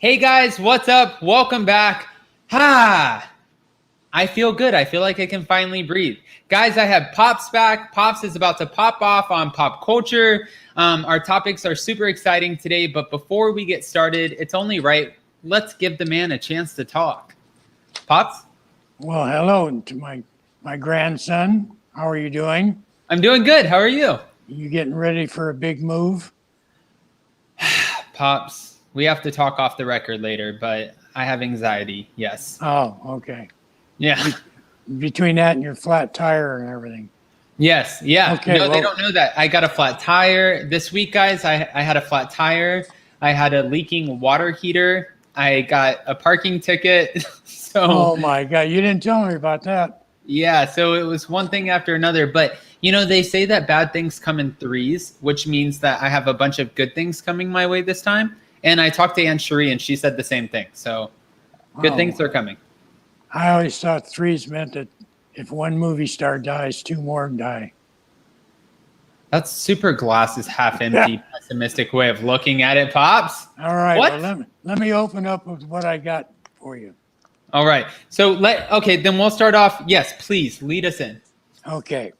Hey guys, what's up? Welcome back. I feel good. I feel like I can finally breathe. Guys, I have Pops back. Pops is about to pop off on pop culture. Our topics are super exciting today, but before we get started, it's only right. Let's give the man a chance to talk. Pops? Well, hello to my grandson. How are you doing? I'm doing good. How are you? You getting ready for a big move? Pops, we have to talk off the record later, but I have anxiety. Yes. Oh, okay. Yeah. Between that and your flat tire and everything. Yes. Yeah. Okay, No, they don't know that. I got a flat tire this week, guys. I had a flat tire. I had a leaking water heater. I got a parking ticket. Oh my God, you didn't tell me about that. Yeah, so it was one thing after another. But, they say that bad things come in threes, which means that I have a bunch of good things coming my way this time. And I talked to Anne Cherie, and she said the same thing. So good things are coming. I always thought threes meant that if one movie star dies, two more die. That's super glasses half empty, pessimistic way of looking at it, Pops. All right, What? well, let me open up with what I got for you. All right. So then we'll start off. Yes, please lead us in. Okay.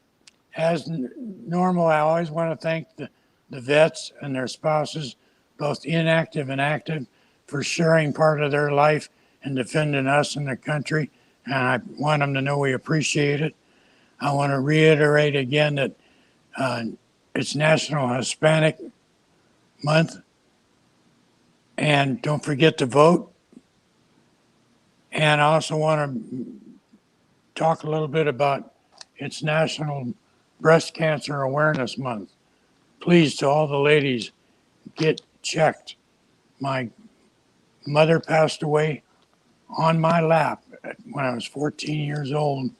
As normal, I always want to thank the vets and their spouses, both inactive and active, for sharing part of their life and defending us and the country. And I want them to know we appreciate it. I want to reiterate again that it's National Hispanic Month. And don't forget to vote. And I also want to talk a little bit about it's National Breast Cancer Awareness Month. Please, to all the ladies, get checked. My mother passed away on my lap when I was 14 years old,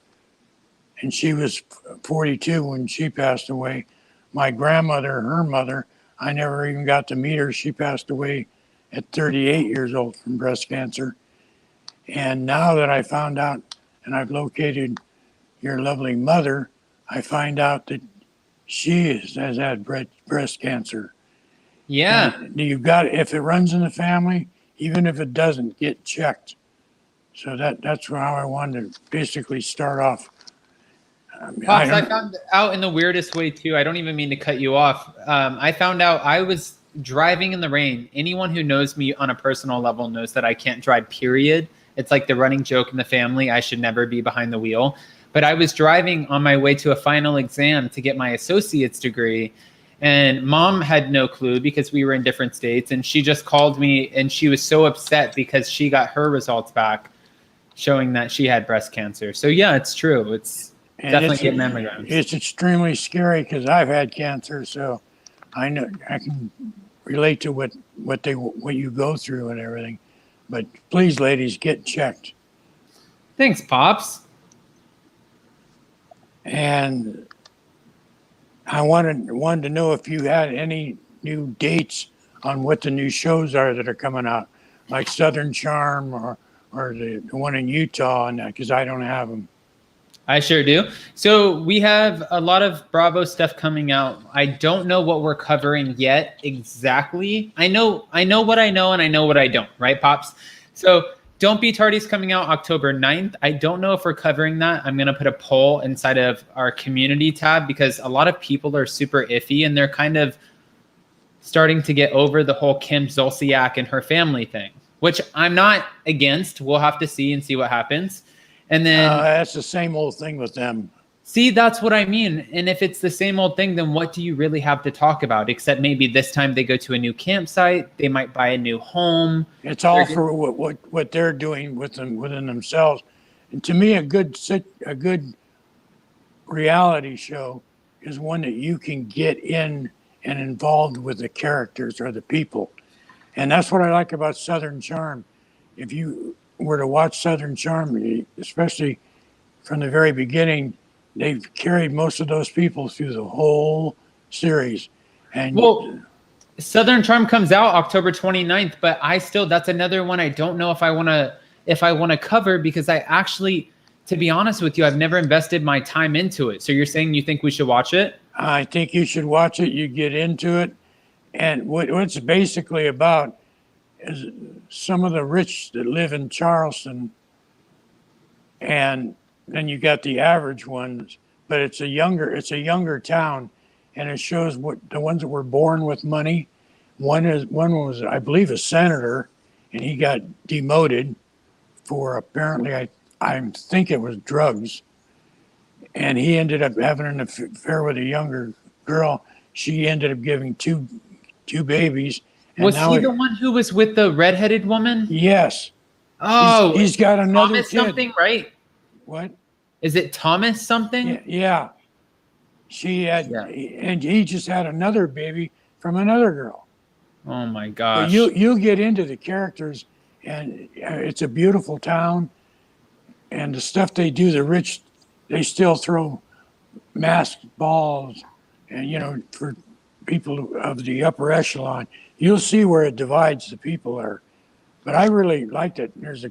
and she was 42 when she passed away. My grandmother, her mother, I never even got to meet her. She passed away at 38 years old from breast cancer. And now that I found out and I've located your lovely mother, I find out that she has had breast cancer. Yeah. And if it runs in the family, even if it doesn't, get checked. So that's how I wanted to basically start off. Pops, I found out in the weirdest way too. I don't even mean to cut you off. I found out I was driving in the rain. Anyone who knows me on a personal level knows that I can't drive, period. It's like the running joke in the family. I should never be behind the wheel. But I was driving on my way to a final exam to get my associate's degree. And mom had no clue because we were in different states. And she just called me and she was so upset because she got her results back showing that she had breast cancer. So yeah, it's true. It's definitely get mammograms. It's extremely scary because I've had cancer. So I know I can relate to what you go through and everything. But please, ladies, get checked. Thanks, Pops. And I wanted to know if you had any new dates on what the new shows are that are coming out, like Southern Charm or the one in Utah, and because I don't have them. I sure do. So we have a lot of Bravo stuff coming out. I don't know what we're covering yet exactly. I know what I know and I know what I don't, right, Pops? So Don't Be Tardy's coming out October 9th. I don't know if we're covering that. I'm going to put a poll inside of our community tab because a lot of people are super iffy and they're kind of starting to get over the whole Kim Zolciak and her family thing, which I'm not against. We'll have to see and see what happens. And then that's the same old thing with them. See, that's what I mean. And if it's the same old thing, then what do you really have to talk about? Except maybe this time they go to a new campsite. They might buy a new home. It's all for what they're doing within themselves. And to me, a good reality show is one that you can get in and involved with the characters or the people. And that's what I like about Southern Charm. If you were to watch Southern Charm, especially from the very beginning, they've carried most of those people through the whole series. And Southern Charm comes out October 29th, but that's another one I don't know if I want to cover because I actually, to be honest with you, I've never invested my time into it. So you're saying you think we should watch it? I think you should watch it. You get into it. And what it's basically about, is some of the rich that live in Charleston, and then you got the average ones, but it's a younger town, and it shows what the ones that were born with money. One was, I believe, a senator, and he got demoted for apparently, I think it was drugs, and he ended up having an affair with a younger girl. She ended up giving two babies. And was he the one who was with the redheaded woman? Yes. Oh, he's got another Thomas kid. Something, right? What? Is it Thomas something? Yeah. She had, and he just had another baby from another girl. Oh my gosh! But you'll get into the characters, and it's a beautiful town, and the stuff they do. The rich, they still throw masked balls, and for people of the upper echelon, you'll see where it divides the people are. But I really liked it. There's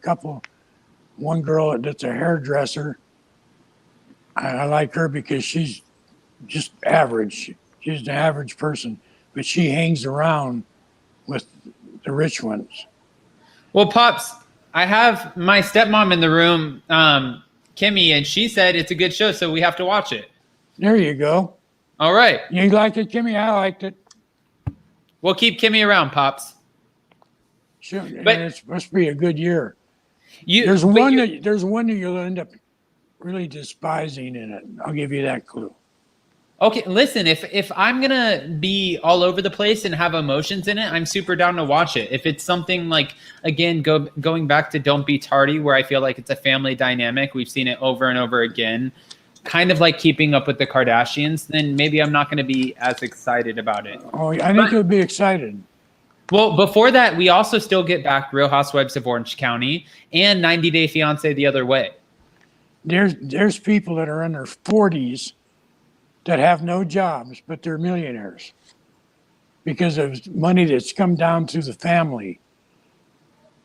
one girl that's a hairdresser. I like her because she's just average. She's an average person, but she hangs around with the rich ones. Well, Pops, I have my stepmom in the room, Kimmy, and she said it's a good show, so we have to watch it. There you go. All right. You liked it, Kimmy? I liked it. We'll keep Kimmy around, Pops. Sure, but it's supposed to be a good year. There's one that you'll end up really despising in it. I'll give you that clue. Okay, listen, if I'm gonna be all over the place and have emotions in it, I'm super down to watch it. If it's something like, again, going back to Don't Be Tardy, where I feel like it's a family dynamic, we've seen it over and over again, kind of like Keeping Up with the Kardashians, then maybe I'm not gonna be as excited about it. Oh, I think you'll be excited. Well, before that, we also still get back Real Housewives of Orange County and 90 Day Fiancé the other way. There's people that are in their 40s that have no jobs, but they're millionaires because of money that's come down through the family.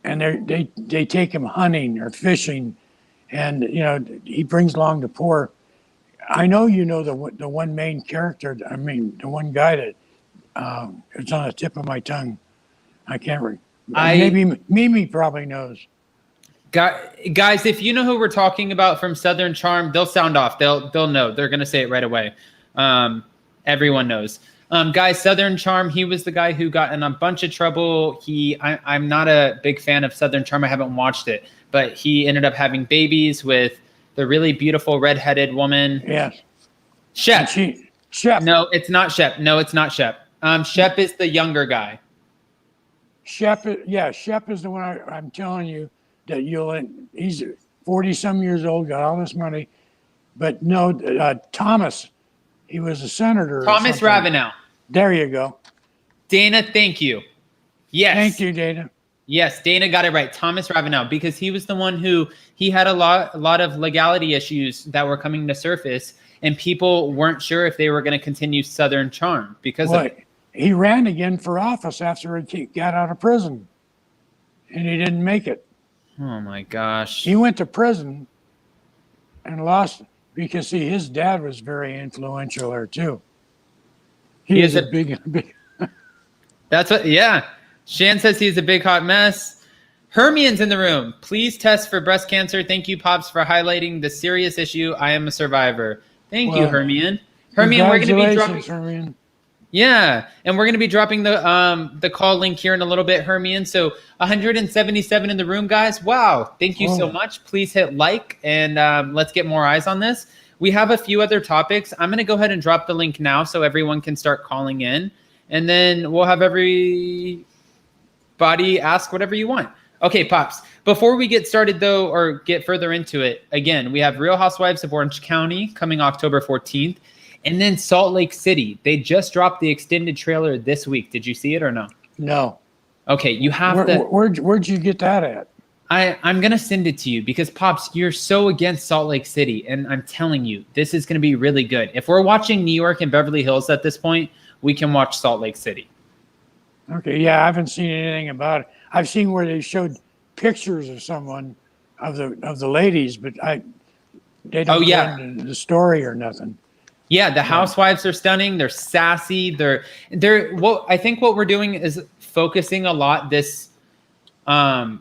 And they take him hunting or fishing, and he brings along the poor. I know the one main character. I mean, the one guy that it's on the tip of my tongue. I can't remember. Maybe Mimi probably knows. Guys, if you know who we're talking about from Southern Charm, they'll sound off. They'll know. They're gonna say it right away. Everyone knows. Guys, Southern Charm, he was the guy who got in a bunch of trouble. I'm not a big fan of Southern Charm. I haven't watched it, but he ended up having babies with the really beautiful redheaded woman. Yes. Shep. Shep. No, it's not Shep. No, it's not Shep. Shep is the younger guy. Shep is the one I'm telling you that he's 40-some years old, got all this money. But no, Thomas, he was a senator. Thomas Ravenel. There you go. Dana, thank you. Yes. Thank you, Dana. Yes, Dana got it right. Thomas Ravenel, because he was the one he had a lot of legality issues that were coming to surface, and people weren't sure if they were going to continue Southern Charm because of it. He ran again for office after he got out of prison, and he didn't make it. Oh my gosh. He went to prison and lost because his dad was very influential there too. He is a big. That's what. Yeah. Shan says he's a big hot mess. Hermion's in the room. Please test for breast cancer. Thank you, Pops, for highlighting the serious issue. I am a survivor. Thank you, Hermione. Hermione, we're going to be dropping. Hermione. Yeah, and we're going to be dropping the call link here in a little bit, Hermione. So 177 in the room, guys. Wow, thank you so much. Please hit like, and let's get more eyes on this. We have a few other topics. I'm going to go ahead and drop the link now so everyone can start calling in, and then we'll have everybody ask whatever you want. Okay, Pops. Before we get started, though, or get further into it, again, we have Real Housewives of Orange County coming October 14th. And then Salt Lake City. They just dropped the extended trailer this week. Did you see it or no? No. Okay, you have Where'd you get that at? I'm going to send it to you because, Pops, you're so against Salt Lake City. And I'm telling you, this is going to be really good. If we're watching New York and Beverly Hills at this point, we can watch Salt Lake City. Okay, yeah, I haven't seen anything about it. I've seen where they showed pictures of someone, of the ladies, but they don't go into the story or nothing. Yeah, the housewives are stunning. They're sassy. They're I think what we're doing is focusing a lot this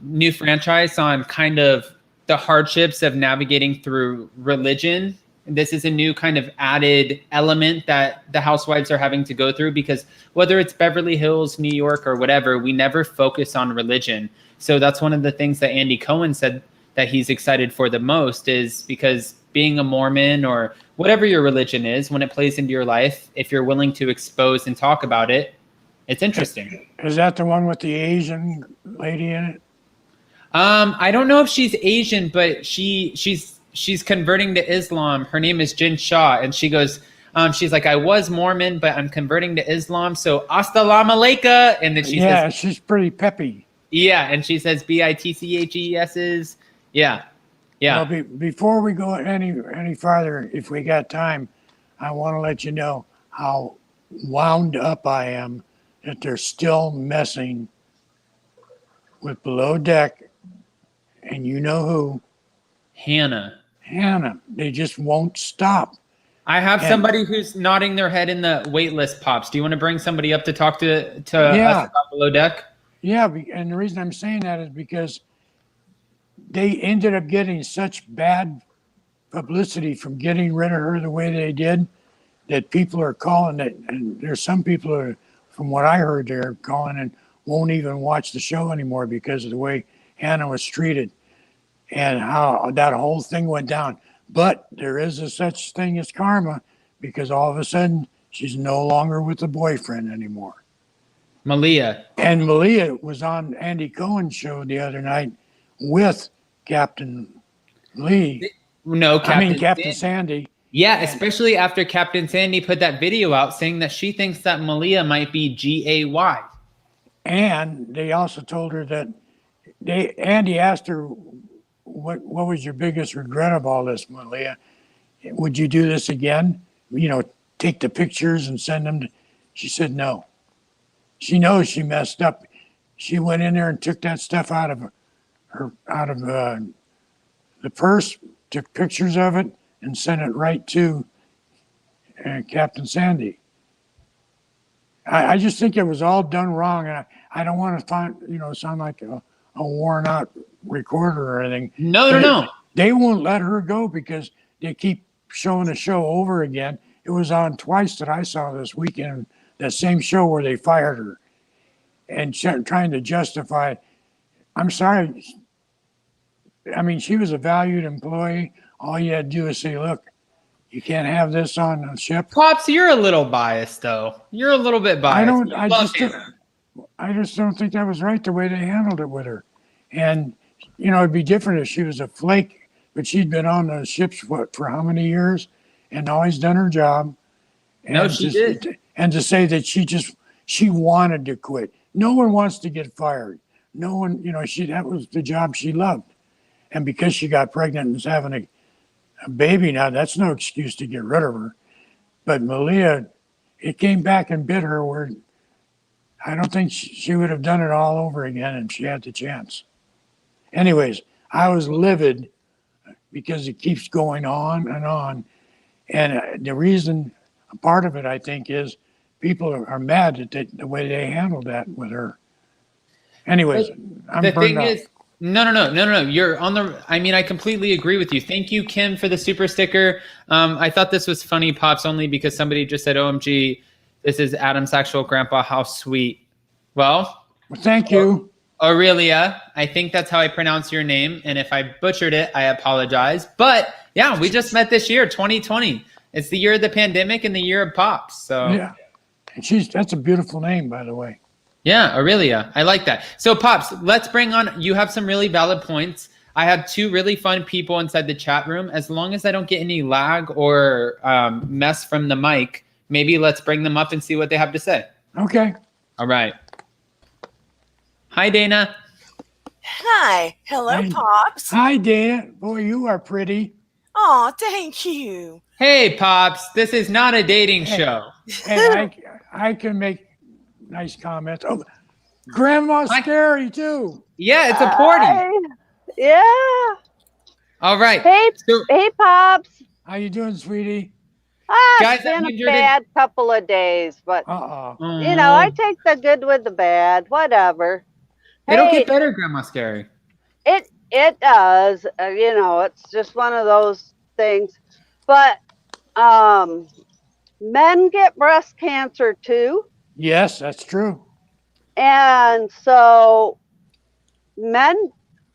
new franchise on kind of the hardships of navigating through religion. This is a new kind of added element that the housewives are having to go through, because whether it's Beverly Hills, New York, or whatever, we never focus on religion. So that's one of the things that Andy Cohen said that he's excited for the most, is because being a Mormon or whatever your religion is, when it plays into your life, if you're willing to expose and talk about it, it's interesting. Is that the one with the Asian lady in it? I don't know if she's Asian, but she's converting to Islam. Her name is Jin Shah, and she goes, she's like, I was Mormon, but I'm converting to Islam, so assalamu alaikum. And then she says, she's pretty peppy. Yeah, and she says bitcheses. Yeah. Well, before we go any farther, if we got time, I want to let you know how wound up I am that they're still messing with Below Deck, and you know who? Hannah. They just won't stop. I have somebody who's nodding their head in the wait list, Pops. Do you want to bring somebody up to talk to us about Below Deck? Yeah, and the reason I'm saying that is because they ended up getting such bad publicity from getting rid of her the way they did that people are calling it, and there's some people who are, from what I heard, they're calling and won't even watch the show anymore because of the way Hannah was treated and how that whole thing went down. But there is a such thing as karma, because all of a sudden she's no longer with the boyfriend anymore. Malia. And Malia was on Andy Cohen's show the other night with Captain Lee. No, Captain Sandy. Yeah, especially after Captain Sandy put that video out saying that she thinks that Malia might be Gay. And they also told her that Andy asked her, what was your biggest regret of all this, Malia? Would you do this again? Take the pictures and send them she said no. She knows she messed up. She went in there and took that stuff out of the purse, took pictures of it, and sent it right to Captain Sandy. I just think it was all done wrong, and I don't want to sound like a worn out recorder or anything. No. They won't let her go because they keep showing the show over again. It was on twice that I saw this weekend, that same show where they fired her and trying to justify. I'm sorry. I mean, she was a valued employee. All you had to do is say, look, you can't have this on the ship. Pops, you're a little biased, though. You're a little bit biased. I just don't think that was right the way they handled it with her. And, it'd be different if she was a flake, but she'd been on the ships, for how many years, and always done her job. And she did. And to say that she wanted to quit. No one wants to get fired. No one, that was the job she loved. And because she got pregnant and is having a baby now, that's no excuse to get rid of her. But Malia, it came back and bit her where I don't think she would have done it all over again if she had the chance. Anyways, I was livid because it keeps going on and on. And the reason, a part of it, I think, is people are mad at the way they handled that with her. Anyways, I'm burned out. No. You're on the. I completely agree with you. Thank you, Kim, for the super sticker. I thought this was funny, Pops, only because somebody just said, "OMG, this is Adam's actual grandpa. How sweet." Well, thank you, Aurelia. I think that's how I pronounce your name, and if I butchered it, I apologize. But yeah, we just met this year, 2020. It's the year of the pandemic and the year of Pops. So yeah, and that's a beautiful name, by the way. Yeah, Aurelia. I like that. So, Pops, let's bring on, you have some really valid points. I have two really fun people inside the chat room. As long as I don't get any lag or mess from the mic, maybe let's bring them up and see what they have to say. Okay. All right. Hi, Dana. Hi. Hello, Pops. Hi, Dana. Boy, you are pretty. Oh, thank you. Hey, Pops. This is not a dating show. And I can make nice comments. Oh, Grandma's scary too. Yeah, it's a party. Yeah. All right. Hey, Pops. How you doing, sweetie? It's been a bad couple of days, but I take the good with the bad. Whatever. It'll get better, Grandma Scary. It does. It's just one of those things. But men get breast cancer too. Yes, that's true. And so men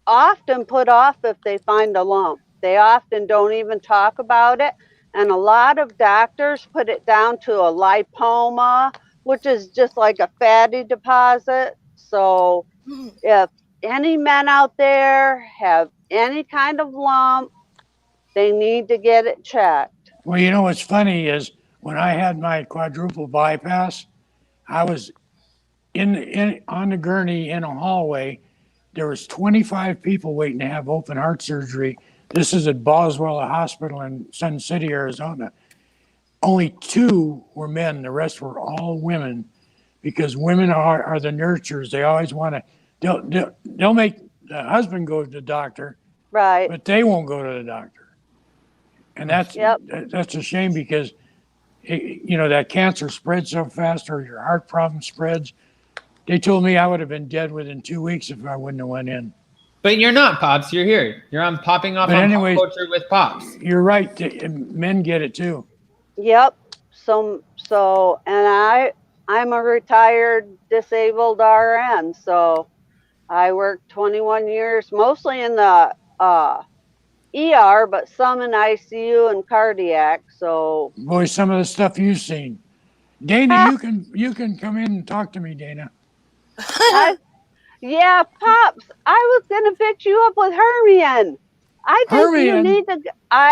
often put off if they find a lump. They often don't even talk about it. And a lot of doctors put it down to a lipoma, which is just like a fatty deposit. So if any men out there have any kind of lump, they need to get it checked. Well, you know what's funny is when I had my quadruple bypass, I was on the gurney in a hallway. There was 25 people waiting to have open heart surgery. This is at Boswell Hospital in Sun City, Arizona. Only 2 were men. The rest were all women, because women are the nurturers. They always want to. They'll make the husband go to the doctor, right? But they won't go to the doctor, and that's a shame, because that cancer spreads so fast, or your heart problem spreads. They told me I would have been dead within 2 weeks if I wouldn't have went in. But you're not, Pops. You're here. You're on Popping Off on Pop Culture with Pops. You're right. Men get it too. Yep. So, and I'm a retired disabled RN. So I worked 21 years, mostly in the ER, but some in ICU and cardiac. So, boy, some of the stuff you've seen. Dana, you can come in and talk to me, Dana. Yeah, Pops, I was gonna pick you up with Hermione. I think you need to go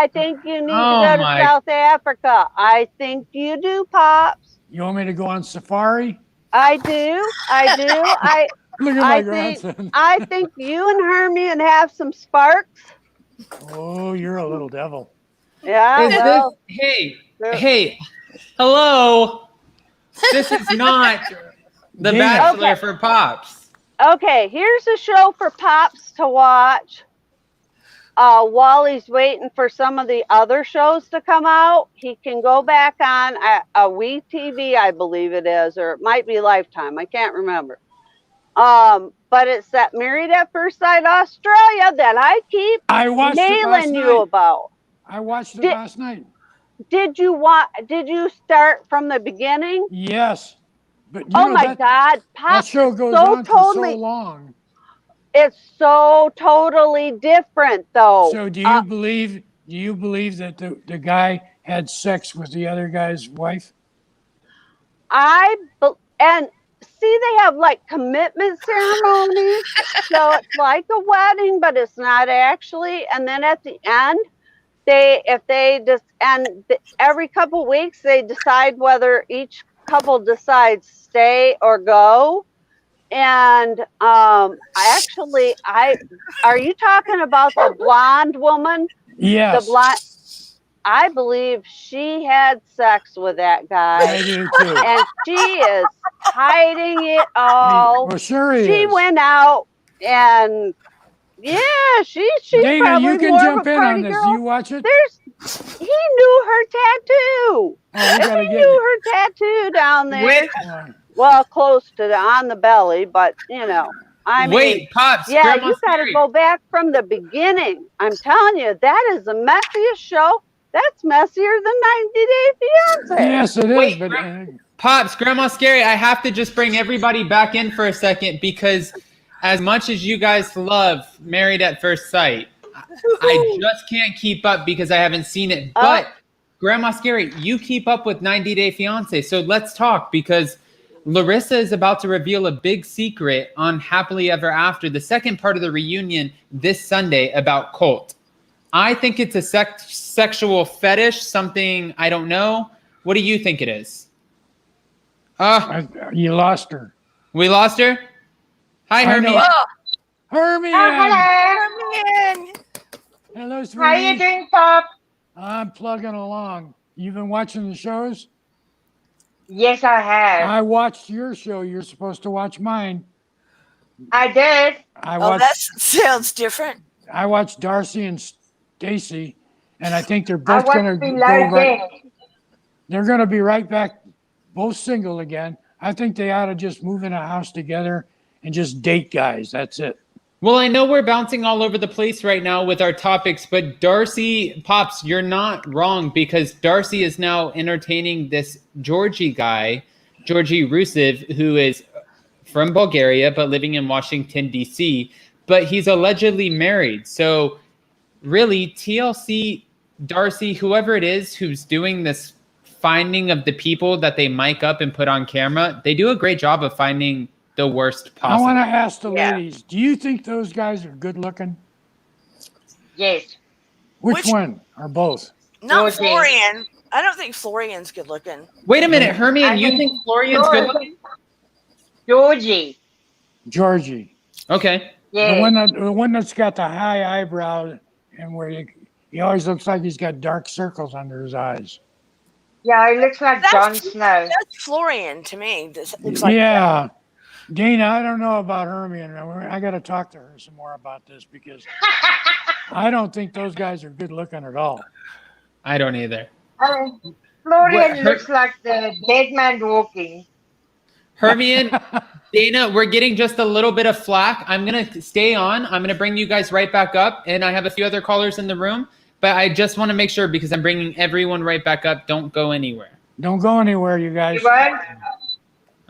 to South Africa. I think you do, Pops. You want me to go on safari? I do. Look at my grandson. I think you and Hermione have some sparks. Oh, you're a little devil. Yeah. Hey, hello. This is not The Bachelor for Pops. Okay, here's a show for Pops to watch while he's waiting for some of the other shows to come out. He can go back on a Wii TV, I believe it is, or it might be Lifetime. I can't remember. But it's that Married at First Sight Australia that I keep mailing you about. I watched it last night. Did you start from the beginning? Yes. But my God, Pop, that show goes on for so long. It's so totally different, though. So do you believe that the guy had sex with the other guy's wife? And see, they have like commitment ceremonies, so it's like a wedding, but it's not actually. And then at the end, every couple weeks they decide whether each couple decides stay or go. And are you talking about the blonde woman? Yes. The blonde. I believe she had sex with that guy. I do too. And she is hiding it all. Well, sure is. She went out and she's Dana, probably you can more jump of a in party on this. girl. You watch it? He knew her tattoo. He knew her tattoo down there. Well, close to on the belly, but Wait, Pops. Yeah, you got to go back from the beginning. I'm telling you, that is the messiest show. That's messier than 90 Day Fiance. Yes, it is. But Pops, Grandma Scary, I have to just bring everybody back in for a second, because as much as you guys love Married at First Sight, I just can't keep up because I haven't seen it. But Grandma Scary, you keep up with 90 Day Fiance. So let's talk, because Larissa is about to reveal a big secret on Happily Ever After, the second part of the reunion this Sunday, about Colt. I think it's a sexual fetish, something I don't know. What do you think it is? You lost her. We lost her? Hi, Hermione. Hermione. Hermione. Hello, sweetie. How you doing, Pop? I'm plugging along. You've been watching the shows? Yes, I have. I watched your show. You're supposed to watch mine. I did. That sounds different. I watched Darcy and Stacy, and I think they're both going to go They're going to be right back, both single again. I think they ought to just move in a house together and just date guys. That's it. Well, I know we're bouncing all over the place right now with our topics, but Darcy, Pops, you're not wrong, because Darcy is now entertaining this Georgie guy, Georgie Rusev, who is from Bulgaria but living in Washington, D.C., but he's allegedly married. So really, TLC, Darcy, whoever it is who's doing this finding of the people that they mic up and put on camera, they do a great job of finding the worst possible. I want to ask the ladies, do you think those guys are good looking? Yes. Which one or both? Not Georgie. Florian. I don't think Florian's good looking. Wait a minute, Hermione, I you think think Florian's good looking? Georgie. Georgie. Okay. Yes. The one that's got the high eyebrow and where he always looks like he's got dark circles under his eyes. Yeah, it looks like Jon Snow. That's Florian to me. This looks like Yeah. Dana, I don't know about Hermione. I got to talk to her some more about this because I don't think those guys are good looking at all. I don't either. Florian looks like the dead man walking. Hermione, Dana, we're getting just a little bit of flack. I'm going to stay on. I'm going to bring you guys right back up, and I have a few other callers in the room, but I just want to make sure because I'm bringing everyone right back up. Don't go anywhere. Don't go anywhere, you guys. You won't?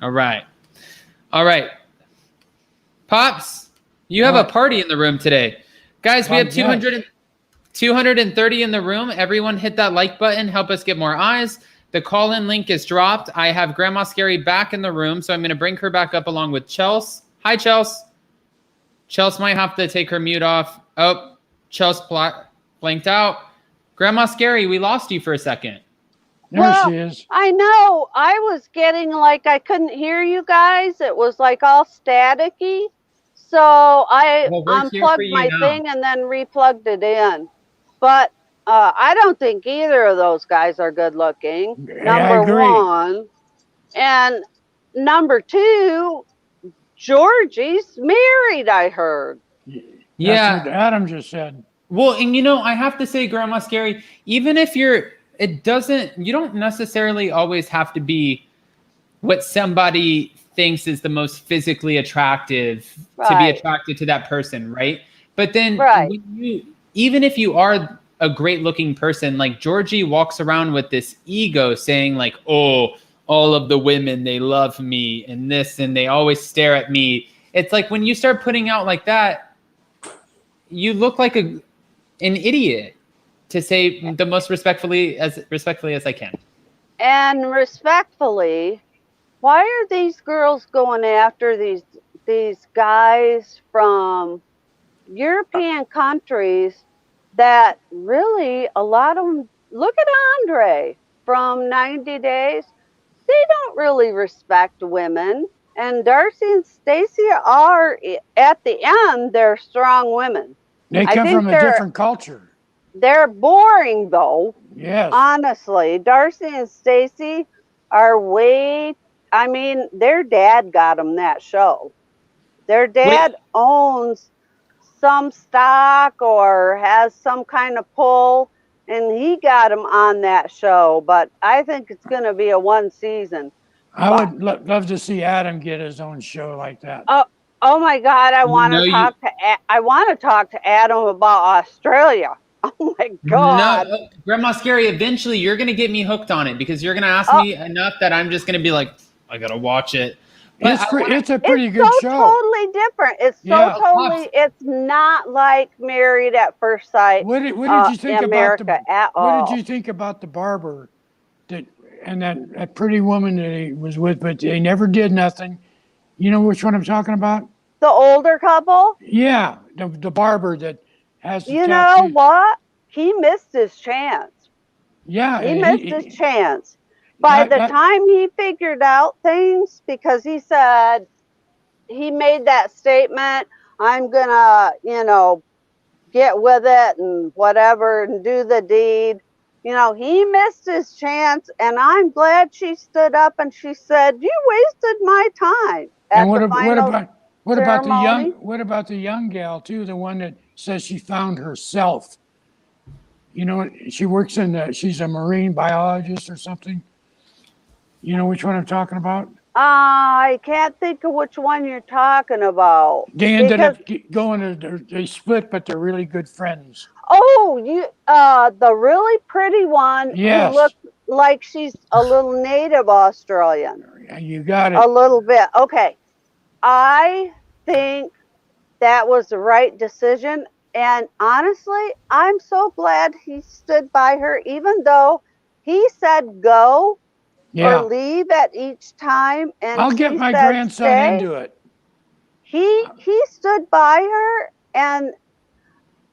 All right. All right. Pops, you have a party in the room today. Guys, we have 230 in the room. Everyone hit that like button. Help us get more eyes. The call-in link is dropped. I have Grandma Scary back in the room, so I'm going to bring her back up along with Chels. Hi, Chels. Chels might have to take her mute off. Oh, Chels blanked out. Grandma Scary, we lost you for a second. There she is. I know. I was getting like I couldn't hear you guys. It was like all staticky. So I unplugged my thing and then replugged it in. But I don't think either of those guys are good looking. Number one. And number two, Georgie's married, I heard. Yeah. That's what Adam just said. Well, and I have to say, Grandma Scary, even if you don't necessarily always have to be what somebody thinks is the most physically attractive to be attracted to that person, right? But then even if you are a great looking person, like Georgie walks around with this ego saying like, oh, all of the women, they love me and this, and they always stare at me. It's like when you start putting out like that, you look like an idiot, to say the most respectfully as I can. And respectfully, why are these girls going after these guys from European countries that really, a lot of them, look at Andre from 90 Days. They don't really respect women. And Darcy and Stacy are, at the end, they're strong women. They come from a different culture. They're boring, though. Yes. Honestly, Darcy and Stacy are their dad got them that show. Their dad owns some stock or has some kind of pull, and he got them on that show. But I think it's going to be a one season. I would love to see Adam get his own show like that. Oh my God! I want to talk to Adam about Australia. Oh my God! No, Grandma Scary. Eventually, you're gonna get me hooked on it because you're gonna ask me enough that I'm just gonna be like, I gotta watch it. But it's a pretty good show. Totally different. It's totally. It's not like Married at First Sight. What did you think in America at all? What did you think about the barber that pretty woman that he was with, but they never did nothing? You know which one I'm talking about? The older couple? Yeah, the barber that has the You know what? He missed his chance. Yeah. He missed his chance. By the time he figured out things, because he said, he made that statement, I'm going to, get with it and whatever and do the deed. He missed his chance, and I'm glad she stood up and she said, you wasted my time. And what about the young gal too, the one that says she found herself? She works she's a marine biologist or something. You know which one I'm talking about? I can't think of which one you're talking about. They ended because, up going to, they split, but they're really good friends. Oh, the really pretty one Yes. who looked like she's a little native Australian. You got A it. little bit. Okay. I think that was the right decision. And honestly, I'm so glad he stood by her, even though he said go Yeah. or leave at each time. And I'll get she my said grandson stay. into it. He stood by her, and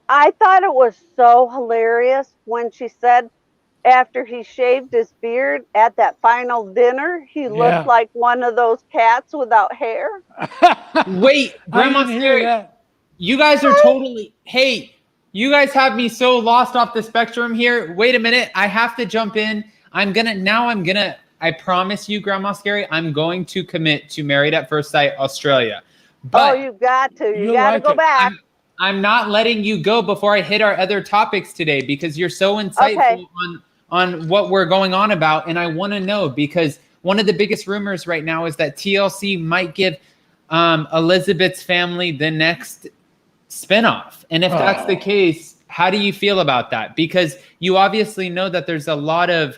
I thought it was so hilarious when she said after he shaved his beard at that final dinner, he Yeah. looked like one of those cats without hair. Wait, I Grandma didn't hear Scary, that. you guys are totally. Hey, you guys have me so lost off the spectrum here. Wait a minute, I have to jump in. I promise you, Grandma Scary, I'm going to commit to Married at First Sight Australia. But Oh, you got to. You you got to like go it. back. I'm not letting you go before I hit our other topics today because you're so insightful on what we're going on about. And I want to know because one of the biggest rumors right now is that TLC might give Elizabeth's family the next spinoff. And if that's the case, how do you feel about that? Because you obviously know that there's a lot of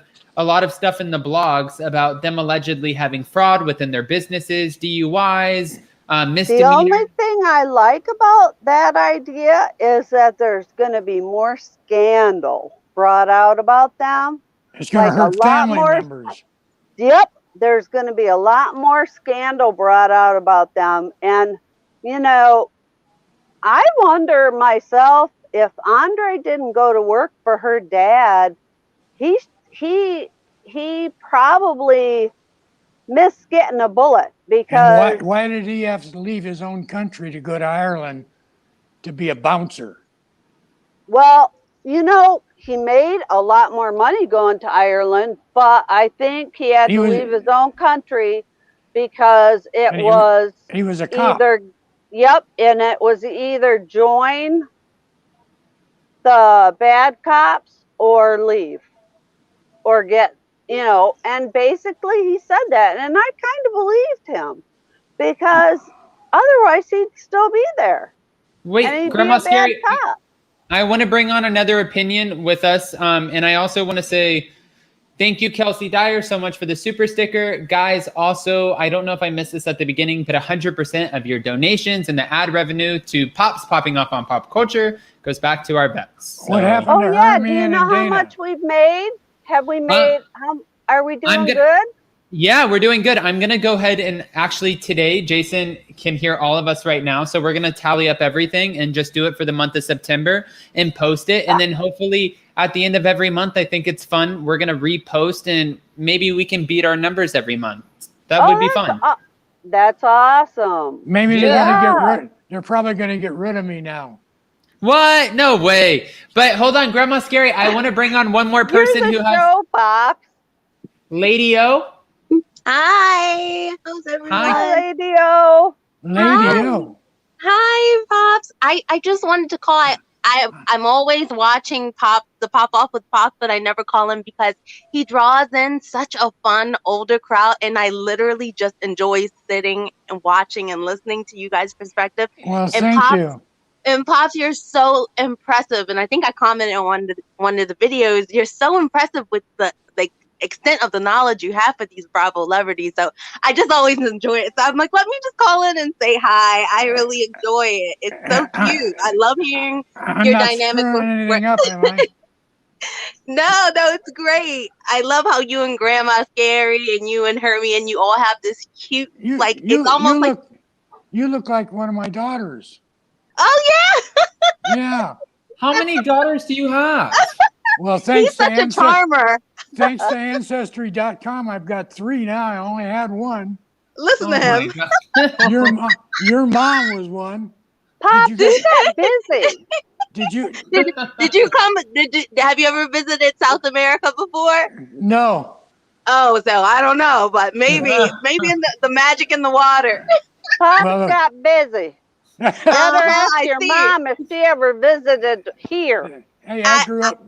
stuff in the blogs about them allegedly having fraud within their businesses, DUIs, misdemeanor. The only thing I like about that idea is that there's going to be more scandal brought out about them. It's going to hurt family members. Yep. There's going to be a lot more scandal brought out about them. And, you know, I wonder myself if Andre didn't go to work for her dad, he probably missed getting a bullet because. And why did he have to leave his own country to go to Ireland to be a bouncer? Well, you know, he made a lot more money going to Ireland, but I think he had to leave his own country because he was a cop. And it was either join the bad cops or leave or get, and basically he said that. And I kind of believed him because otherwise he'd still be there. Wait, Grandma Scary, I want to bring on another opinion with us. And I also want to say thank you, Kelsey Dyer, so much for the super sticker. Guys, also, I don't know if I missed this at the beginning, but 100% of your donations and the ad revenue to Pops popping off on Pop Culture goes back to our vets. So, what happened to Hermie do you know how much we've made? Have we made, are we doing good? Yeah, we're doing good. I'm going to go ahead and actually today, Jason can hear all of us right now. So we're going to tally up everything and just do it for the month of September and post it. And then hopefully at the end of every month, I think it's fun. We're going to repost and maybe we can beat our numbers every month. That would be fun. That's awesome. Maybe they're probably going to get rid of me now. What? No way. But hold on, Grandma Scary. I want to bring on one more person who has Pops. Lady O. Hi. How's everyone? Hi, Lady O. Lady O. Hi, Pops. I just wanted to call. I'm always watching the Pop Off with Pops, but I never call him because he draws in such a fun older crowd, and I literally just enjoy sitting and watching and listening to you guys' perspective. Well, thank you. And Pops, you're so impressive, and I think I commented on one of the videos. You're so impressive with the extent of the knowledge you have for these Bravo celebrities. So I just always enjoy it. So I'm like, let me just call in and say hi. I really enjoy it. It's so cute. I love hearing your dynamic. Anything up, am I? No, it's great. I love how you and Grandma Scary and you and Hermie and you all have this cute, it's almost you look like one of my daughters. Oh yeah. Yeah. How many daughters do you have? Well, thanks He's such a charmer. Thanks to Ancestry.com, I've got 3 now. I only had 1. Listen to him. Your mom was one. Pop, you got busy. Did you come? Have you ever visited South America before? No. Oh, so I don't know, but maybe in the magic in the water. Pop got busy. Better ask your mom if she ever visited here. Hey, I grew up.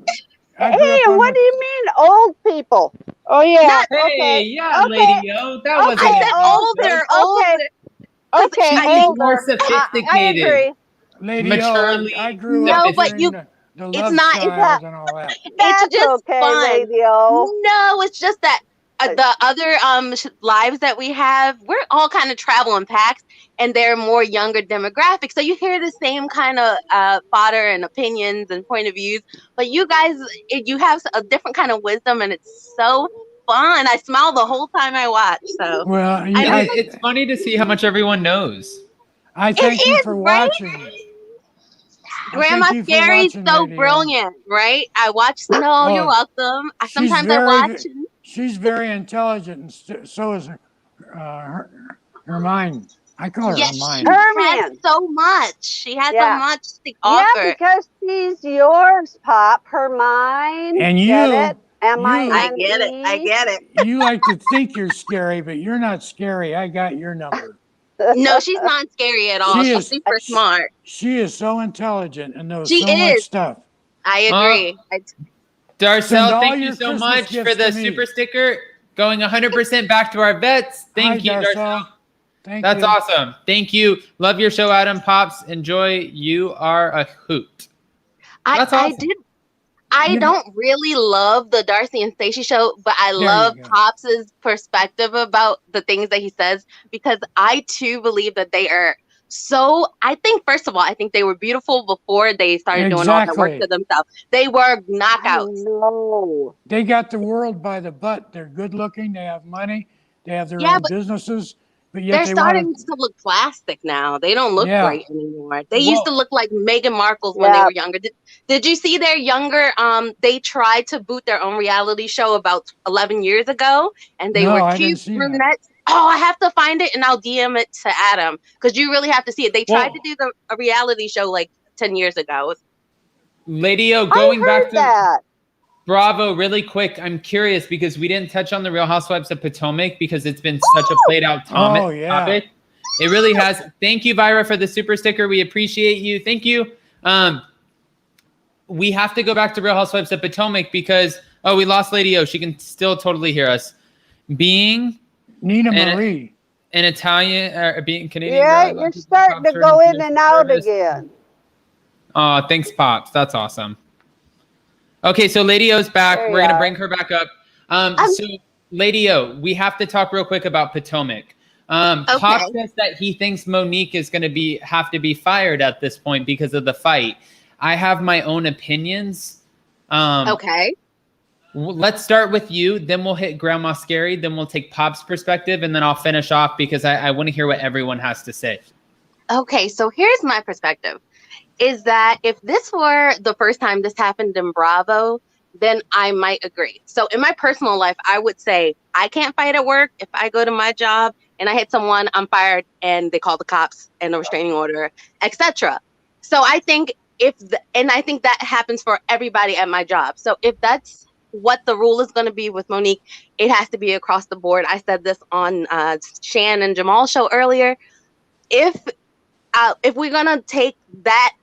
Hey, what do you mean, old people? Oh yeah. Not- Hey, Okay. yeah, Okay. Lady O. That Okay, wasn't I a said bad older, joke. Okay. older. Okay. She I is think more Older. I sophisticated, agree. Lady O, maturely. I grew no, up but during you. the It's Love not. Child and all that. It's That's just okay, fun. Lady O. No, it's just that the other lives that we have, we're all kind of travel in packs, and they're more younger demographics. So you hear the same kind of fodder and opinions and point of views, but you guys, you have a different kind of wisdom, and it's so fun. I smile the whole time I watch. So Well, I know It's funny to see how much everyone knows. I it thank you is for right. watching. Grandma thank you for Scary's watching, so Lady O. brilliant, right? I watch. No, you're Oh, welcome. she's Sometimes I very, watch. she's very intelligent, and so is her mind. I call her Yes, mind. she has Herman. so much. She has so Yeah. much to Yeah, offer. because she's yours, Pop. Her mind. And Get you, it? I get it. I M-I-N-E. get it. you like to think you're scary, but you're not scary. I got your number. No, she's not scary at all. She She's is- super smart. She is so intelligent and knows She so much is. stuff. I agree. Send Darcel, all thank you your so Christmas much gifts for the to me. super sticker. Going 100% back to our vets. Thank Hi, you, Darcel. Thank That's you. awesome. Thank you. Love your show, Adam Pops. Enjoy. You are a hoot. That's awesome. I don't really love the Darcy and Stacey show, but I love go. Pops's perspective about the things that he says, because I too believe that they are so. I think, first of all, I think they were beautiful before they started doing all that work Exactly. to themselves. They were I knockouts. know. They got the world by the butt. They're good looking. They have money. They have their Yeah, own but businesses. But yet they're they want starting to look plastic now. They don't look Yeah. great anymore. They used to look like Meghan Markle's when they Yeah. were younger. Did you see their younger? They tried to boot their own reality show about 11 years ago, and they No, were I didn't cute see that. brunettes. Oh, I have to find it and I'll DM it to Adam, because you really have to see it. They tried to do a reality show like 10 years ago. Lady O, I going back heard to that. Bravo really quick. I'm curious because we didn't touch on the Real Housewives of Potomac because it's been such a played out Oh, yeah. topic. It really has. Thank you, Vira, for the super sticker. We appreciate you. Thank you. We have to go back to Real Housewives of Potomac because, we lost Lady O. She can still totally hear us. Being Nina Marie. an Italian or being Canadian. Yeah, girl, you're starting to go in and out again. Oh, thanks, Pops. That's awesome. Okay, so Lady O's back. There We're you going to are. bring her back up. So, Lady O, we have to talk real quick about Potomac. Pop says that he thinks Monique is going to have to be fired at this point because of the fight. I have my own opinions. Okay. Let's start with you. Then we'll hit Grandma Scary. Then we'll take Pop's perspective. And then I'll finish off because I want to hear what everyone has to say. Okay, so here's my perspective. Is that if this were the first time this happened in Bravo, then I might agree. So in my personal life, I would say I can't fight at work. If I go to my job and I hit someone, I'm fired, and they call the cops and a restraining order, etc. So I think I think that happens for everybody at my job. So if that's what the rule is going to be with Monique, it has to be across the board. I said this on Shan and Jamal's show earlier. If we're gonna take that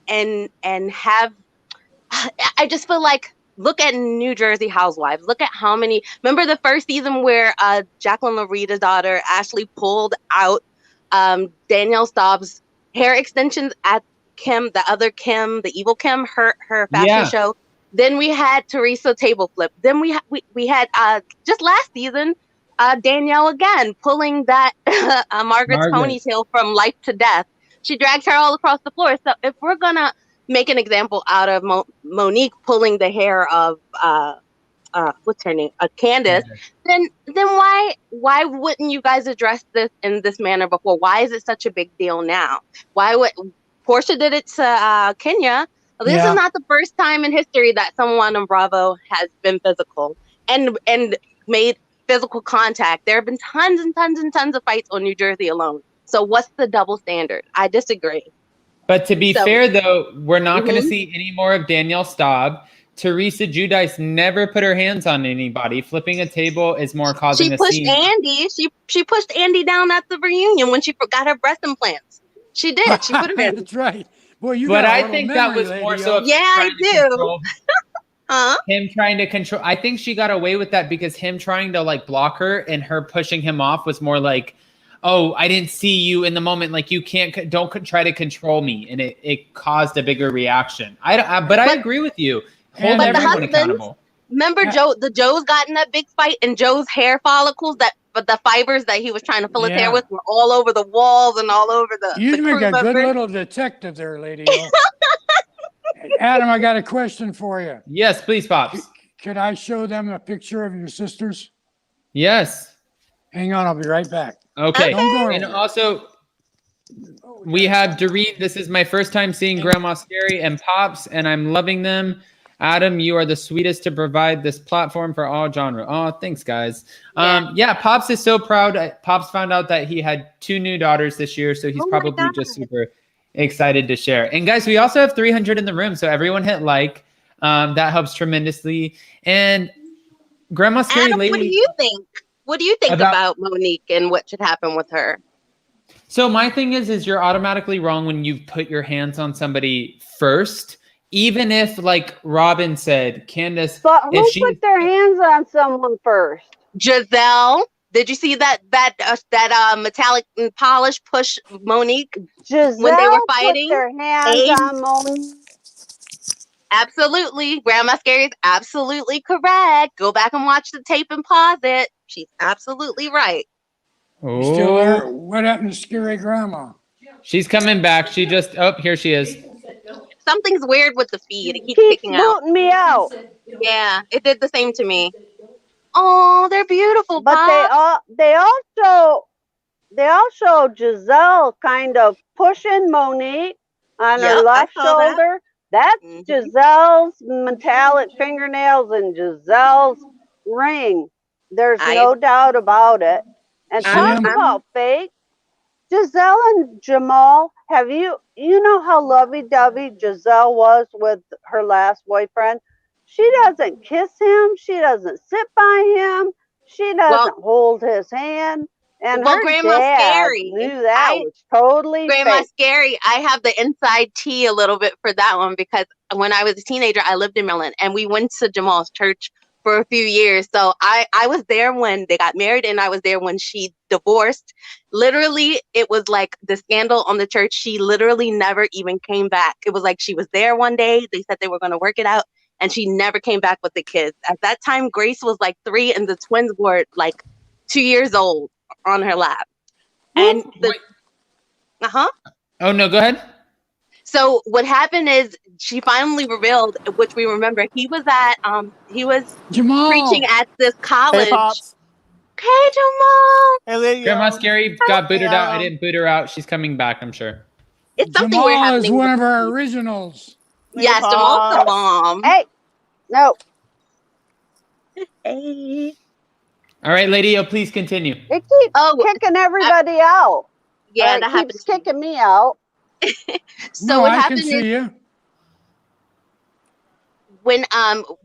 and have, I just feel like, look at New Jersey Housewives. Look at how many. Remember the first season where Jacqueline Larita's daughter Ashley pulled out Danielle Staub's hair extensions at Kim, the other Kim, the evil Kim, her fashion show. Then we had Teresa table flip. Then we had just last season Danielle again pulling that Margaret's ponytail from life to death. She dragged her all across the floor. So if we're gonna make an example out of Monique pulling the hair of what's her name, Candace, then why wouldn't you guys address this in this manner before? Why is it such a big deal now? Why would Portia did it to Kenya? This is not the first time in history that someone on Bravo has been physical and made physical contact. There have been tons and tons and tons of fights on New Jersey alone. So what's the double standard? I disagree. But to be fair, though, we're not going to see any more of Danielle Staub. Teresa Giudice never put her hands on anybody. Flipping a table is more causing a scene. Andy. She pushed Andy down at the reunion when she got her breast implants. She did. She put her hands. That's right. Boy, you but got a I little think memory, that was more so. Yeah, I do. Him trying to control. I think she got away with that because him trying to like block her and her pushing him off was more like, oh, I didn't see you in the moment. Like you don't try to control me. And it caused a bigger reaction. But I agree with you. Hold everyone accountable. Remember Joe's got in that big fight and Joe's hair follicles but the fibers that he was trying to pull his hair with were all over the walls and all over the You make a good little detective there, lady. Adam, I got a question for you. Yes, please, Pops. Could I show them a picture of your sisters? Yes. Hang on, I'll be right back. Okay. And also, we have Doreen. This is my first time seeing Grandma Scary and Pops, and I'm loving them. Adam, you are the sweetest to provide this platform for all genre. Oh, thanks, guys. Yeah, Pops is so proud. Pops found out that he had 2 new daughters this year, so he's probably just super excited to share. And guys, we also have 300 in the room, so everyone hit like. That helps tremendously. And Grandma Scary Adam, Lady. what do you think? What do you think about Monique and what should happen with her? So my thing is you're automatically wrong when you put your hands on somebody first. Even if, like Robin said, Candace. But who put their hands on someone first? Giselle. Did you see that metallic and polish push Monique Giselle when they were fighting? Put their hands on Monique. Absolutely. Grandma Scary's absolutely correct. Go back and watch the tape and pause it. She's absolutely right. You still there? What happened to Scary Grandma? She's coming back. She just, here she is. Something's weird with the feed. It keeps kicking out. Booting me out. Yeah, it did the same to me. Oh, they're beautiful. But Pop. they all show Giselle kind of pushing Monique on her left shoulder. That's Giselle's metallic fingernails and Giselle's ring. There's no doubt about it. And talk about fake. Giselle and Jamal, you know how lovey-dovey Giselle was with her last boyfriend? She doesn't kiss him. She doesn't sit by him. She doesn't hold his hand. And her Grandma dad Scary knew that was totally Grandma fake. Scary. I have the inside tea a little bit for that one because when I was a teenager, I lived in Maryland and we went to Jamal's church for a few years. So I was there when they got married and I was there when she divorced. Literally, it was like the scandal on the church. She literally never even came back. It was like she was there one day. They said they were going to work it out and she never came back with the kids. At that time, Grace was like 3 and the twins were like 2 years old on her lap. And Oh, no, go ahead. So what happened is she finally revealed, which we remember, he was Jamal. preaching at this college. Hey, Pops. Hey, Jamal. Hey, lady. Grandma Scary got booted out. I didn't boot her out. She's coming back, I'm sure. It's something Jamal we're happening. is one of our originals. Yes, Jamal's the mom. Hey, no. Hey. All right, lady, please continue. It keeps kicking everybody out. Yeah, it that keeps happens. kicking me out. So what I happened can see you. When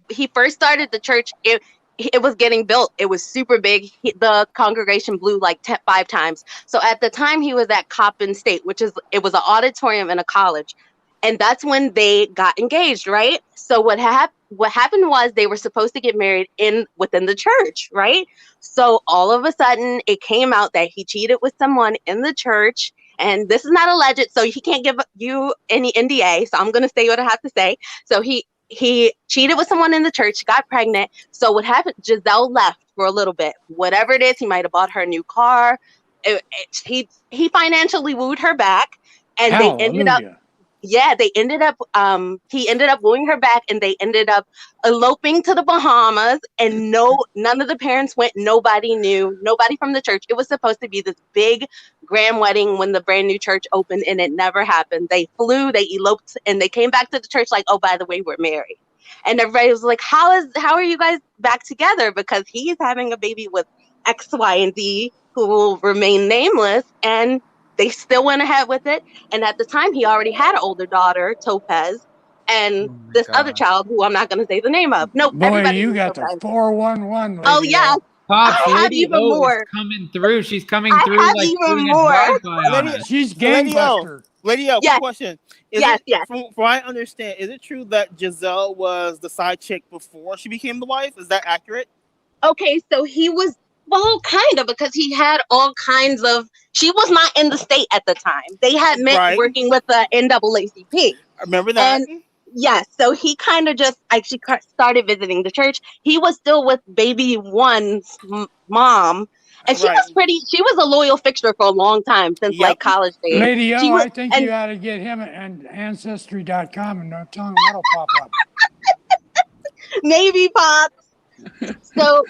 he first started the church, it was getting built. It was super big. The congregation blew like 5 times. So at the time he was at Coppin State, it was an auditorium in a college. And that's when they got engaged, right? So what happened was they were supposed to get married within the church, right? So all of a sudden it came out that he cheated with someone in the church. And this is not alleged, so he can't give you any NDA. So I'm going to say what I have to say. So he cheated with someone in the church, got pregnant. So what happened? Giselle left for a little bit. Whatever it is, he might have bought her a new car. He financially wooed her back, and they ended up. Yeah, he ended up wooing her back and they ended up eloping to the Bahamas and none of the parents went. Nobody knew, nobody from the church. It was supposed to be this big grand wedding when the brand new church opened and it never happened. They flew, they eloped and they came back to the church like, oh, by the way, we're married. And everybody was like, how are you guys back together? Because he's having a baby with X, Y, and Z who will remain nameless. And they still went ahead with it. And at the time, he already had an older daughter, Topaz, and other child who I'm not going to say the name of. No, boy, you got the 411. Oh, yeah. Pops, I have even more. Coming through. She's coming through I have like even doing more. a drive-by on us. She's gangbuster. Lady O, Yes. quick question. Yes. From what I understand, is it true that Giselle was the side chick before she became the wife? Is that accurate? Okay, so he was, well, kind of, because he had all kinds of. She was not in the state at the time. They had met Right. working with the NAACP. I remember that. And yes, so he kind of just actually started visiting the church. He was still with baby one's mom, and she was a loyal fixture for a long time, since like college days. Lady O, was, I think you ought to get him and Ancestry.com and tell him that'll pop up. Maybe, Pops. So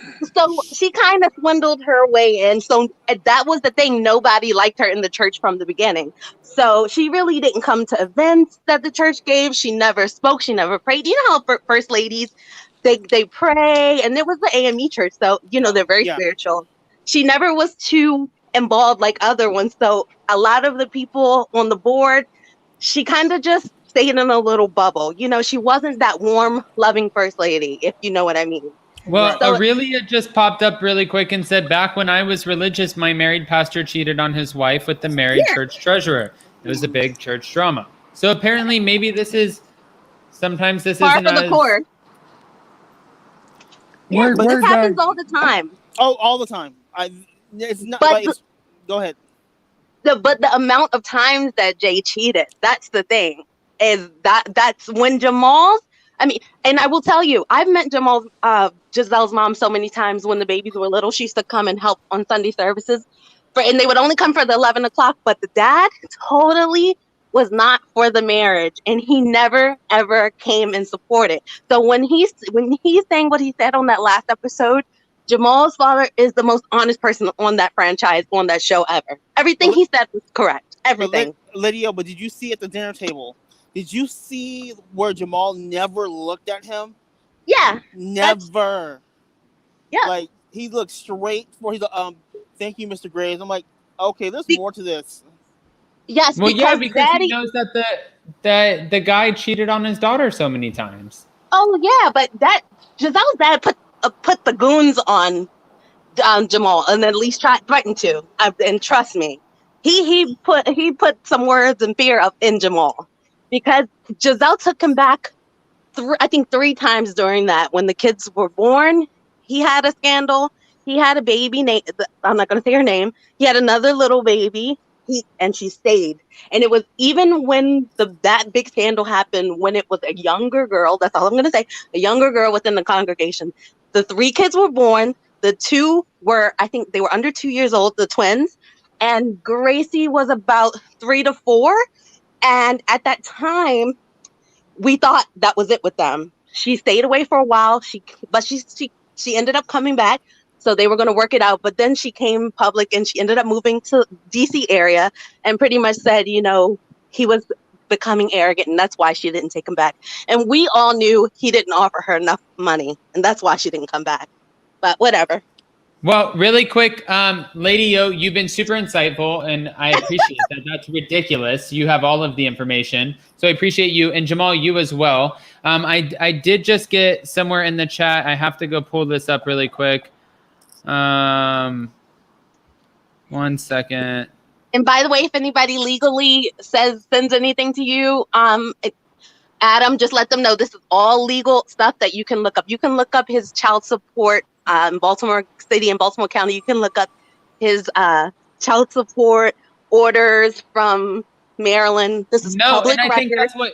she kind of swindled her way in. So that was the thing. Nobody liked her in the church from the beginning. So she really didn't come to events that the church gave. She never spoke. She never prayed. You know how first ladies, they pray, and it was the AME church. So, they're very spiritual. She never was too involved like other ones. So a lot of the people on the board, she kind of just stayed in a little bubble. She wasn't that warm, loving first lady, if you know what I mean. Well, Aurelia just popped up really quick and said, back when I was religious, my married pastor cheated on his wife with the married church treasurer. It was a big church drama. So apparently maybe sometimes this isn't par for the course. Yeah, but this happens all the time. Oh, all the time. It's not. Go ahead. But the amount of times that Jay cheated, that's the thing. That's when Jamal's. I mean, and I will tell you, I've met Giselle's mom so many times when the babies were little. She used to come and help on Sunday services, and they would only come for the 11 o'clock. But the dad totally was not for the marriage, and he never ever came and supported. So when he's saying what he said on that last episode, Jamal's father is the most honest person on that franchise, on that show ever. Everything he said was correct. Everything. Lydia, but did you see at the dinner table? Did you see where Jamal never looked at him? Yeah. Never. Yeah. Like, he looked straight for thank you, Mr. Graves. I'm like, okay, there's more to this. Yes. Well, because he knows that the guy cheated on his daughter so many times. Oh yeah, but Giselle's dad put the goons on Jamal, and at least threatened to. And trust me, he put some words and fear up in Jamal. Because Giselle took him back, I think 3 times during that. When the kids were born, he had a scandal. He had a baby. I'm not going to say her name. He had another little baby, and she stayed. And it was even when that big scandal happened, when it was a younger girl. That's all I'm going to say. A younger girl within the congregation. The 3 kids were born. The 2 were, I think they were under 2 years old, the twins. And Gracie was about 3 to 4. And at that time, we thought that was it with them. She stayed away for a while. She ended up coming back. So they were going to work it out. But then she came public, and she ended up moving to DC area and pretty much said, he was becoming arrogant, and that's why she didn't take him back. And we all knew he didn't offer her enough money, and that's why she didn't come back. But whatever. Well, really quick, Lady O, you've been super insightful, and I appreciate that. That's ridiculous. You have all of the information, so I appreciate you. And Jamal, you as well. I did just get somewhere in the chat. I have to go pull this up really quick. 1 second. And by the way, if anybody legally sends anything to you, Adam, just let them know this is all legal stuff that you can look up. You can look up his child support in Baltimore City and Baltimore County. You can look up his child support orders from Maryland. This is public record. Think that's what.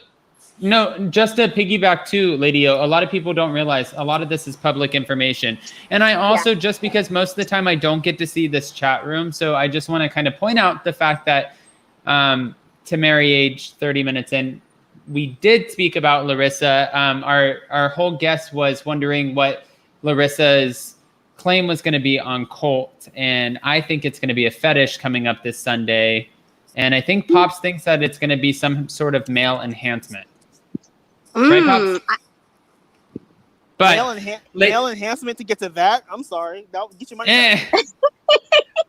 No, just to piggyback too, Lady O, a lot of people don't realize a lot of this is public information. And I also, just because most of the time I don't get to see this chat room, so I just want to kind of point out the fact that to marry age 30 minutes in, we did speak about Larissa. Our whole guest was wondering what Larissa's claim was going to be on Colt. And I think it's going to be a fetish coming up this Sunday. And I think Pops thinks that it's going to be some sort of male enhancement. Right, Pops? But male enhancement to get to that? I'm sorry. That would get you money back.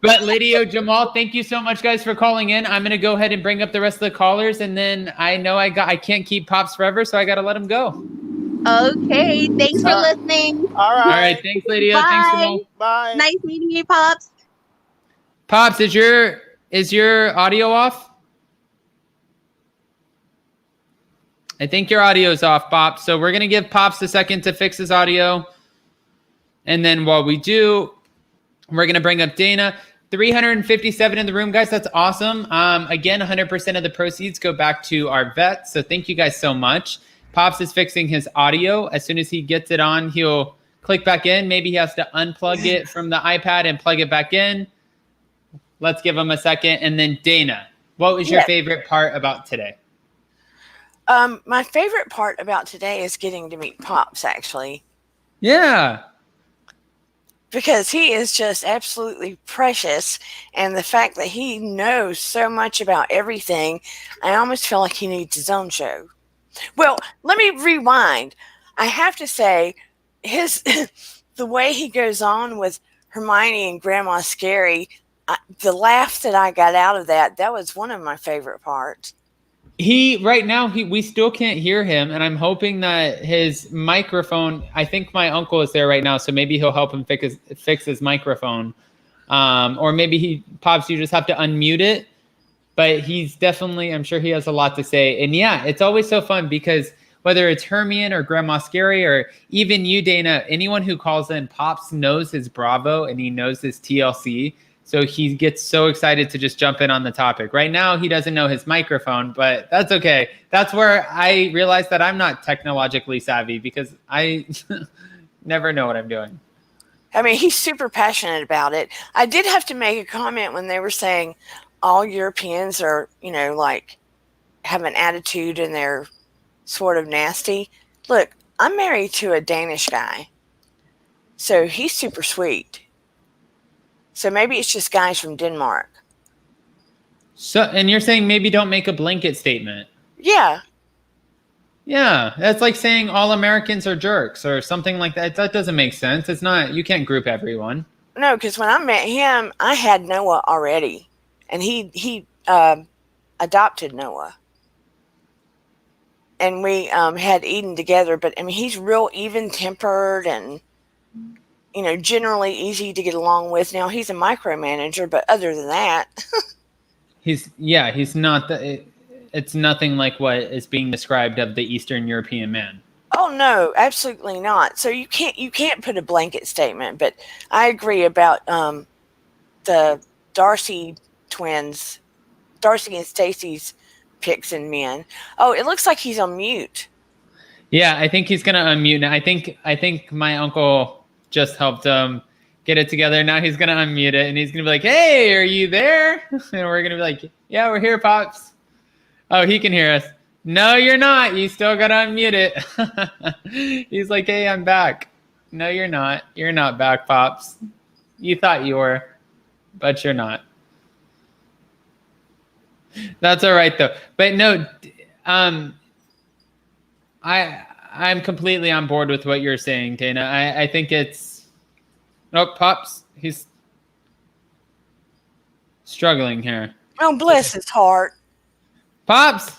But Lady O, Jamal, thank you so much, guys, for calling in. I'm going to go ahead and bring up the rest of the callers. And then I know I can't keep Pops forever, so I got to let him go. Okay, thanks for listening. All right. Thanks, Lady O. Thanks, Jamal. Bye. Nice meeting you, Pops. Pops, is your audio off? I think your audio is off, Pops. So we're going to give Pops a second to fix his audio. And then while we do, we're going to bring up Dana. 357 in the room, guys. That's awesome. Again, 100% of the proceeds go back to our vets. So thank you guys so much. Pops is fixing his audio. As soon as he gets it on, he'll click back in. Maybe he has to unplug it from the iPad and plug it back in. Let's give him a second. And then Dana, what was your favorite part about today? My favorite part about today is getting to meet Pops, actually. Yeah. Because he is just absolutely precious. And the fact that he knows so much about everything, I almost feel like he needs his own show. Well, let me rewind. I have to say, the way he goes on with Hermione and Grandma Scary, the laugh that I got out of that was one of my favorite parts. Right now we still can't hear him, and I'm hoping that his microphone, I think my uncle is there right now, so maybe he'll help him fix his microphone. Or maybe Pops, you just have to unmute it. But he's definitely, I'm sure he has a lot to say. And yeah, it's always so fun because whether it's Hermione or Grandma Scary or even you, Dana, anyone who calls in, Pops knows his Bravo and he knows his TLC. So he gets so excited to just jump in on the topic. Right now, he doesn't know his microphone, but that's okay. That's where I realized that I'm not technologically savvy because I never know what I'm doing. I mean, he's super passionate about it. I did have to make a comment when they were saying all Europeans are, like have an attitude and they're sort of nasty. Look, I'm married to a Danish guy, so he's super sweet. So maybe it's just guys from Denmark. So, and you're saying maybe don't make a blanket statement. Yeah. Yeah, that's like saying all Americans are jerks or something like that. That doesn't make sense. It's not, you can't group everyone. No, because when I met him, I had Noah already, and he adopted Noah. And we had Eden together, but I mean, he's real even-tempered and, generally easy to get along with. Now, he's a micromanager, but other than that. he's not, it's nothing like what is being described of the Eastern European man. Oh, no, absolutely not. So you can't put a blanket statement, but I agree about the Darcy twins, Darcy and Stacy's picks and men. Oh, it looks like he's on mute. Yeah, I think he's gonna unmute now. I think my uncle just helped him get it together. Now he's gonna unmute it and he's gonna be like, "Hey, are you there?" And we're gonna be like, "Yeah, we're here, Pops." Oh, he can hear us. No, you're not. You still gotta unmute it. He's like, "Hey, I'm back." No, you're not. You're not back, Pops. You thought you were, but you're not. That's all right though. But no, I'm completely on board with what you're saying, Dana. I think it's Pops. He's struggling here. Oh, bless his heart. Pops.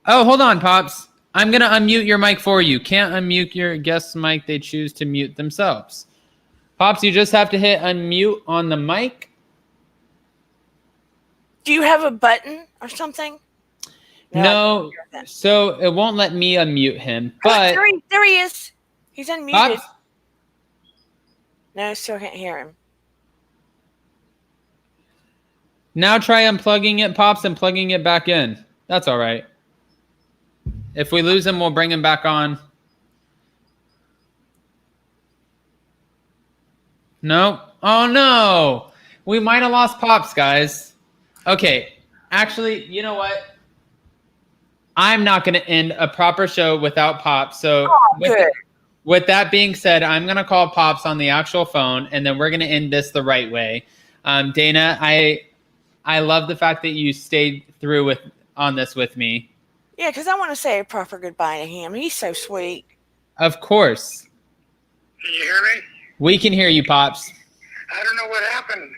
Hold on, Pops. I'm gonna unmute your mic for you. Can't unmute your guest's mic. They choose to mute themselves. Pops, you just have to hit unmute on the mic. Do you have a button or something? No, so it won't let me unmute him. But there he is. He's unmuted. Pops? No, still can't hear him. Now try unplugging it, Pops, and plugging it back in. That's all right. If we lose him, we'll bring him back on. No. Oh, no. We might have lost Pops, guys. Okay. Actually, you know what? I'm not going to end a proper show without Pops. So with that being said, I'm going to call Pops on the actual phone, and then we're going to end this the right way. Dana, I love the fact that you stayed through on this with me. Yeah, because I want to say a proper goodbye to him. He's so sweet. Of course. Can you hear me? We can hear you, Pops. I don't know what happened.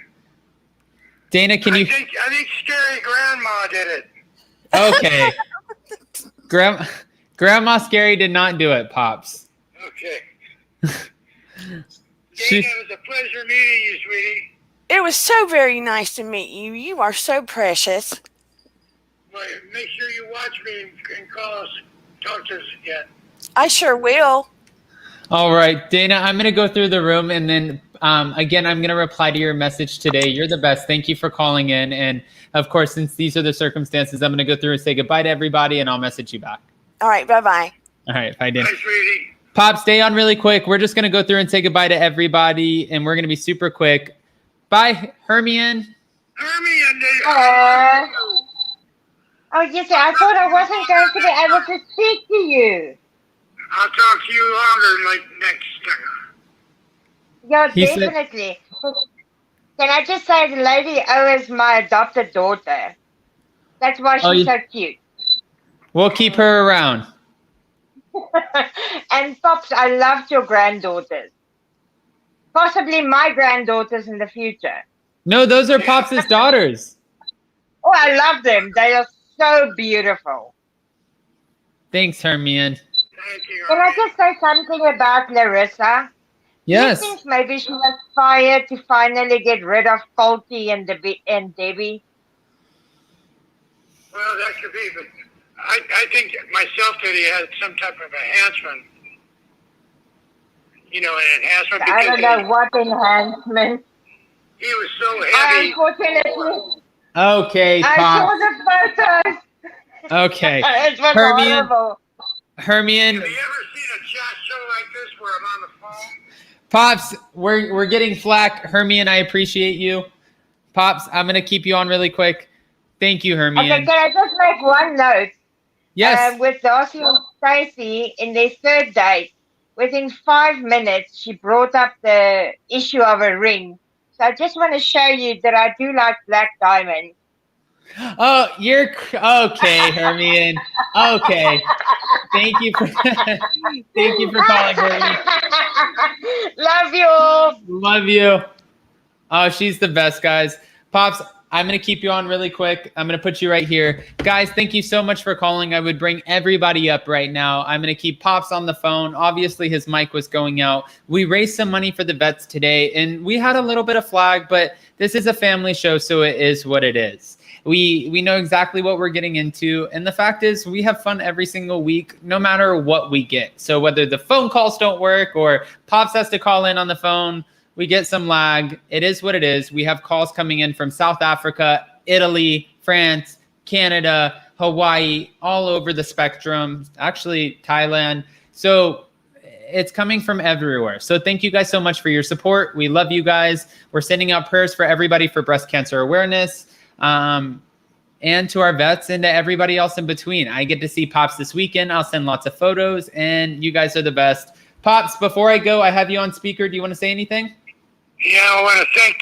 Dana, can you? I think Scary Grandma did it. Okay. Grandma Scary did not do it, Pops. Okay. Dana, it was a pleasure meeting you, sweetie. It was so very nice to meet you. You are so precious. make sure you watch me and call us, talk to us again. I sure will. All right, Dana, I'm going to go through the room, and then again, I'm going to reply to your message today. You're the best. Thank you for calling in. And of course, since these are the circumstances, I'm going to go through and say goodbye to everybody, and I'll message you back. All right, bye-bye. All right, bye, Dana. Bye, sweetie. Pop, stay on really quick. We're just going to go through and say goodbye to everybody, and we're going to be super quick. Bye, Hermione. Oh, yes, I thought I wasn't going to be able to speak to you. I'll talk to you longer, like next time. Yeah, He said- definitely. Can I just say the Lady O is my adopted daughter. That's why she's so cute. We'll keep her around. And Pops, I loved your granddaughters. Possibly my granddaughters in the future. No, those are Pops' daughters. Oh, I love them. They are so beautiful. Thanks, Hermione. Thank you. Can I just say something about Larissa? Yes. Do you think maybe she was fired to finally get rid of Colty and Debbie? Well, that could be, but I think myself that he had some type of enhancement. You know, an enhancement. I don't know what enhancement. He was so heavy. Unfortunately, Okay, I Pop. saw the photos. Okay. It was Hermione. horrible. Hermione, Have you ever seen a chat show like this where I'm on the phone? Pops, we're getting flack. Hermione, I appreciate you. Pops, I'm going to keep you on really quick. Thank you, Hermione. Okay, can I just make one note? Yes. With Darcy and Stacey in their third date, within 5 minutes, she brought up the issue of a ring. So I just want to show you that I do like black diamonds. Oh, you're okay, Hermione. Okay. Thank you for thank you for calling, Hermione. Love you all. Love you. Oh, she's the best, guys. Pops, I'm going to keep you on really quick. I'm going to put you right here. Guys, thank you so much for calling. I would bring everybody up right now. I'm going to keep Pops on the phone. Obviously, his mic was going out. We raised some money for the vets today, and we had a little bit of flag, but this is a family show, so it is what it is. We know exactly what we're getting into, and the fact is we have fun every single week, no matter what we get. So whether the phone calls don't work or Pops has to call in on the phone, we get some lag. It is what it is. We have calls coming in from South Africa, Italy, France, Canada, Hawaii, all over the spectrum, actually Thailand. So it's coming from everywhere. So thank you guys so much for your support. We love you guys. We're sending out prayers for everybody for breast cancer awareness. And to our vets and to everybody else in between. I get to see Pops this weekend. I'll send lots of photos, and you guys are the best. Pops, before I go, I have you on speaker. Do you want to say anything? Yeah, I want to thank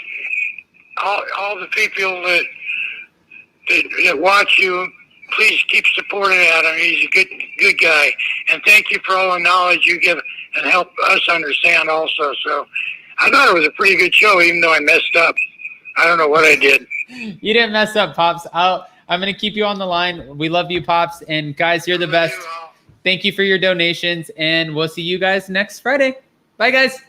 all the people that watch you. Please keep supporting Adam. He's a good guy. And thank you for all the knowledge you give and help us understand also. So I thought it was a pretty good show, even though I messed up. I don't know what I did. You didn't mess up, Pops. I'm going to keep you on the line. We love you, Pops. And guys, you're the best. Thank you for your donations, and we'll see you guys next Friday. Bye, guys.